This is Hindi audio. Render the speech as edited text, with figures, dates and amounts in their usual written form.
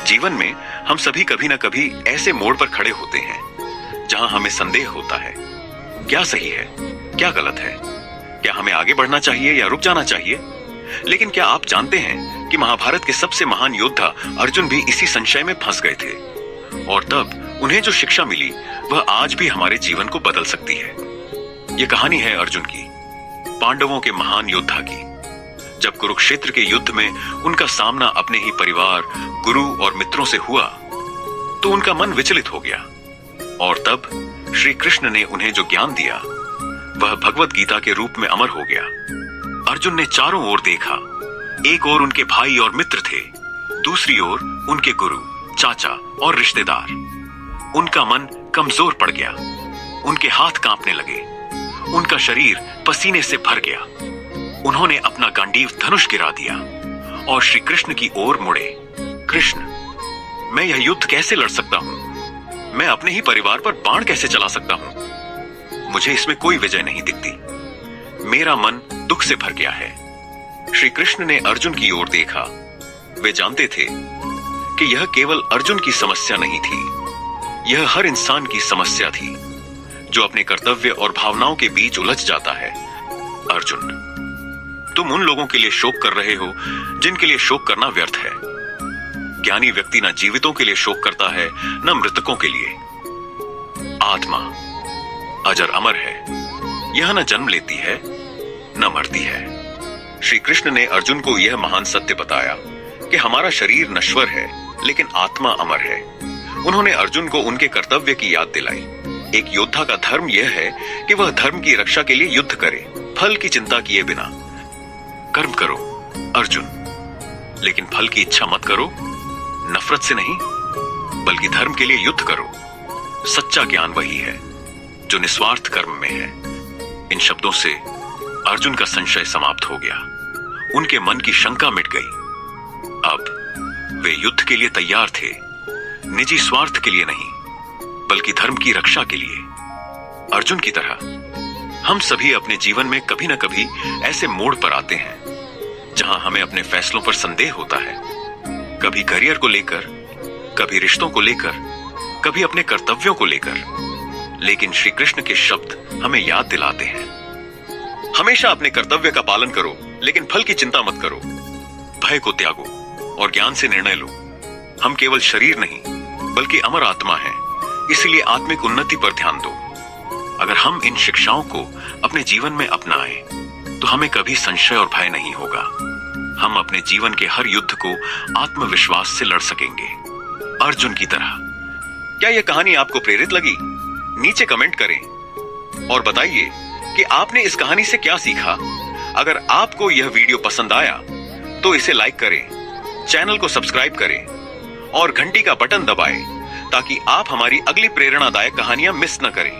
जीवन में हम सभी कभी ना कभी ऐसे मोड़ पर खड़े होते हैं जहां हमें संदेह होता है, क्या सही है, क्या गलत है, क्या हमें आगे बढ़ना चाहिए या रुक जाना चाहिए। लेकिन क्या आप जानते हैं कि महाभारत के सबसे महान योद्धा अर्जुन भी इसी संशय में फंस गए थे, और तब उन्हें जो शिक्षा मिली वह आज भी हमारे जीवन को बदल सकती है। यह कहानी है अर्जुन की, पांडवों के महान योद्धा की। जब कुरुक्षेत्र के युद्ध में उनका सामना अपने ही परिवार, गुरु और मित्रों से हुआ तो उनका मन विचलित हो गया, और तब श्री कृष्ण ने उन्हें जो ज्ञान दिया वह भगवत गीता के रूप में अमर हो गया। अर्जुन ने चारों ओर देखा, एक ओर उनके भाई और मित्र थे, दूसरी ओर उनके गुरु, चाचा और रिश्तेदार। उनका मन कमजोर पड़ गया, उनके हाथ कांपने लगे, उनका शरीर पसीने से भर गया। उन्होंने अपना गांडीव धनुष गिरा दिया और श्री कृष्ण की ओर मुड़े। कृष्ण, मैं यह युद्ध कैसे लड़ सकता हूं? मैं अपने ही परिवार पर बाण कैसे चला सकता हूं? मुझे इसमें कोई विजय नहीं दिखती। मेरा मन दुख से भर गया है। श्री कृष्ण ने अर्जुन की ओर देखा। वे जानते थे कि यह केवल अर्जुन की समस्या नहीं थी, यह हर इंसान की समस्या थी जो अपने कर्तव्य और भावनाओं के बीच उलझ जाता है। अर्जुन, तुम उन लोगों के लिए शोक कर रहे हो जिनके लिए शोक करना व्यर्थ है। ज्ञानी व्यक्ति न जीवितों के लिए शोक करता है न मृतकों के लिए। आत्मा अजर अमर है, यह न जन्म लेती है न मरती है। श्री कृष्ण ने अर्जुन को यह महान सत्य बताया कि हमारा शरीर नश्वर है लेकिन आत्मा अमर है। उन्होंने अर्जुन को उनके कर्तव्य की याद दिलाई। एक योद्धा का धर्म यह है कि वह धर्म की रक्षा के लिए युद्ध करे, फल की चिंता किए बिना। कर्म करो अर्जुन, लेकिन फल की इच्छा मत करो, नफरत से नहीं बल्कि धर्म के लिए युद्ध करो। सच्चा ज्ञान वही है जो निस्वार्थ कर्म में है। इन शब्दों से अर्जुन का संशय समाप्त हो गया, उनके मन की शंका मिट गई। अब वे युद्ध के लिए तैयार थे, निजी स्वार्थ के लिए नहीं बल्कि धर्म की रक्षा के लिए। अर्जुन की तरह हम सभी अपने जीवन में कभी ना कभी ऐसे मोड़ पर आते हैं जहां हमें अपने फैसलों पर संदेह होता है, कभी करियर को लेकर, कभी रिश्तों को लेकर, कभी अपने कर्तव्यों को लेकर। लेकिन श्री कृष्ण के शब्द हमें याद दिलाते हैं, हमेशा अपने कर्तव्य का पालन करो लेकिन फल की चिंता मत करो। भय को त्यागो और ज्ञान से निर्णय लो। हम केवल शरीर नहीं बल्कि अमर आत्मा हैं, इसलिए आत्मिक उन्नति पर ध्यान दो। अगर हम इन शिक्षाओं को अपने जीवन में अपनाएं तो हमें कभी संशय और भय नहीं होगा। हम अपने जीवन के हर युद्ध को आत्मविश्वास से लड़ सकेंगे, अर्जुन की तरह। क्या यह कहानी आपको प्रेरित लगी? नीचे कमेंट करें और बताइए कि आपने इस कहानी से क्या सीखा। अगर आपको यह वीडियो पसंद आया तो इसे लाइक करें, चैनल को सब्सक्राइब करें और घंटी का बटन दबाएं ताकि आप हमारी अगली प्रेरणादायक कहानियां मिस न करें।